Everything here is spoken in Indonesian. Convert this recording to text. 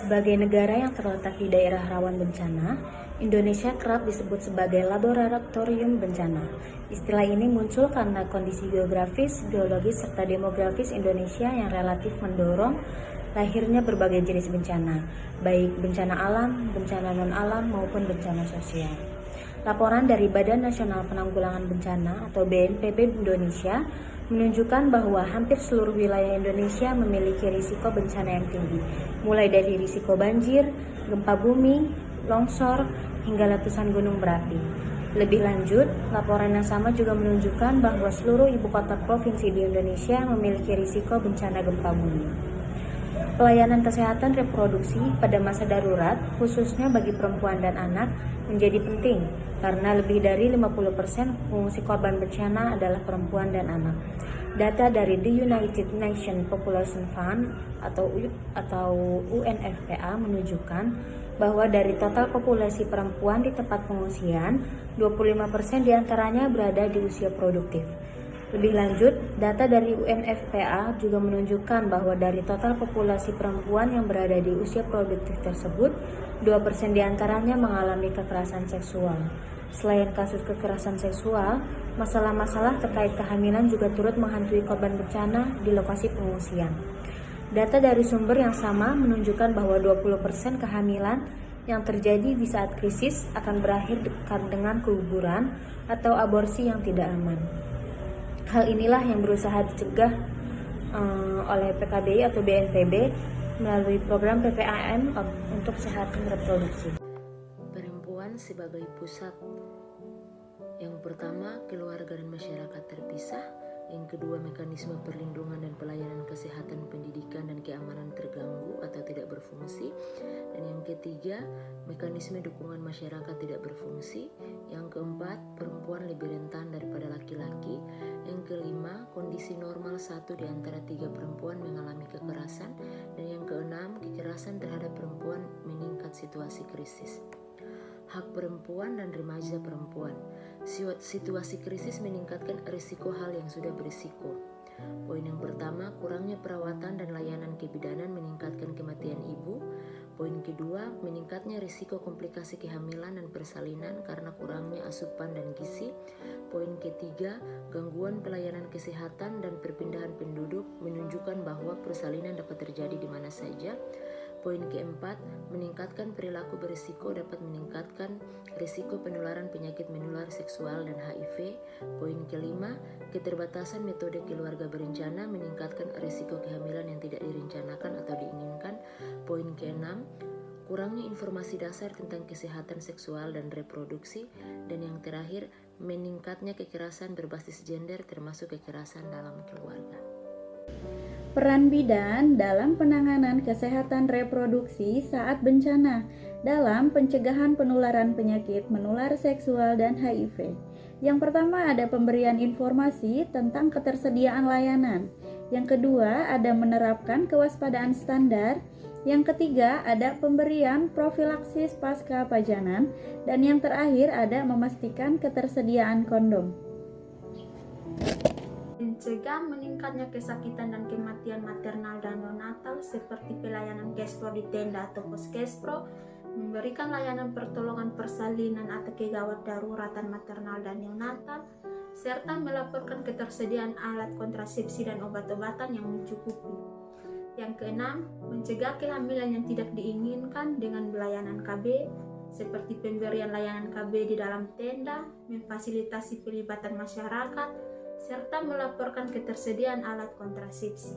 Sebagai negara yang terletak di daerah rawan bencana, Indonesia kerap disebut sebagai laboratorium bencana. Istilah ini muncul karena kondisi geografis, geologis, serta demografis Indonesia yang relatif mendorong lahirnya berbagai jenis bencana, baik bencana alam, bencana non-alam, maupun bencana sosial. Laporan dari Badan Nasional Penanggulangan Bencana atau BNPB Indonesia menunjukkan bahwa hampir seluruh wilayah Indonesia memiliki risiko bencana yang tinggi, mulai dari risiko banjir, gempa bumi, longsor, hingga letusan gunung berapi. Lebih lanjut, laporan yang sama juga menunjukkan bahwa seluruh ibu kota provinsi di Indonesia memiliki risiko bencana gempa bumi. Pelayanan kesehatan reproduksi pada masa darurat, khususnya bagi perempuan dan anak, menjadi penting karena lebih dari 50% pengungsi korban bencana adalah perempuan dan anak. Data dari The United Nations Population Fund atau UNFPA menunjukkan bahwa dari total populasi perempuan di tempat pengungsian, 25% diantaranya berada di usia produktif. Lebih lanjut, data dari UNFPA juga menunjukkan bahwa dari total populasi perempuan yang berada di usia produktif tersebut, 2% diantaranya mengalami kekerasan seksual. Selain kasus kekerasan seksual, masalah-masalah terkait kehamilan juga turut menghantui korban bencana di lokasi pengungsian. Data dari sumber yang sama menunjukkan bahwa 20% kehamilan yang terjadi di saat krisis akan berakhir dengan keguguran atau aborsi yang tidak aman. Hal inilah yang berusaha dicegah oleh PKBI atau BNPB melalui program PPAM untuk kesehatan reproduksi. Perempuan sebagai pusat. Yang pertama, keluarga dan masyarakat terpisah. Yang kedua, mekanisme perlindungan dan pelayanan kesehatan, pendidikan, dan keamanan terganggu atau tidak berfungsi. Dan yang ketiga, mekanisme dukungan masyarakat tidak berfungsi. Yang keempat, perempuan lebih rentan daripada laki-laki. Yang kelima, kondisi normal 1 di antara 3 perempuan mengalami kekerasan. Dan yang keenam, kekerasan terhadap perempuan meningkat situasi krisis. Hak perempuan dan remaja perempuan. Situasi krisis meningkatkan risiko hal yang sudah berisiko. Poin yang pertama, kurangnya perawatan dan layanan kebidanan meningkatkan kematian ibu. Poin kedua, meningkatnya risiko komplikasi kehamilan dan persalinan karena kurangnya asupan dan gizi. Poin ketiga, gangguan pelayanan kesehatan dan perpindahan penduduk menunjukkan bahwa persalinan dapat terjadi di mana saja. Poin keempat, meningkatkan perilaku berisiko dapat meningkatkan risiko penularan penyakit menular seksual dan HIV. Poin kelima, keterbatasan metode keluarga berencana meningkatkan risiko kehamilan yang tidak direncanakan atau diinginkan. Poin keenam, kurangnya informasi dasar tentang kesehatan seksual dan reproduksi. Dan yang terakhir, meningkatnya kekerasan berbasis gender termasuk kekerasan dalam keluarga. Peran bidan dalam penanganan kesehatan reproduksi saat bencana dalam pencegahan penularan penyakit menular seksual dan HIV. Yang pertama ada pemberian informasi tentang ketersediaan layanan. Yang kedua ada menerapkan kewaspadaan standar. Yang ketiga ada pemberian profilaksis pasca pajanan. Dan yang terakhir ada memastikan ketersediaan kondom. Mencegah meningkatnya kesakitan dan kematian maternal dan neonatal seperti pelayanan Kespro di tenda atau Poskespro, memberikan layanan pertolongan persalinan atau kegawat daruratan maternal dan neonatal, serta melaporkan ketersediaan alat kontrasepsi dan obat-obatan yang mencukupi. Yang keenam, mencegah kehamilan yang tidak diinginkan dengan pelayanan KB, seperti pemberian layanan KB di dalam tenda, memfasilitasi pelibatan masyarakat, serta melaporkan ketersediaan alat kontrasepsi.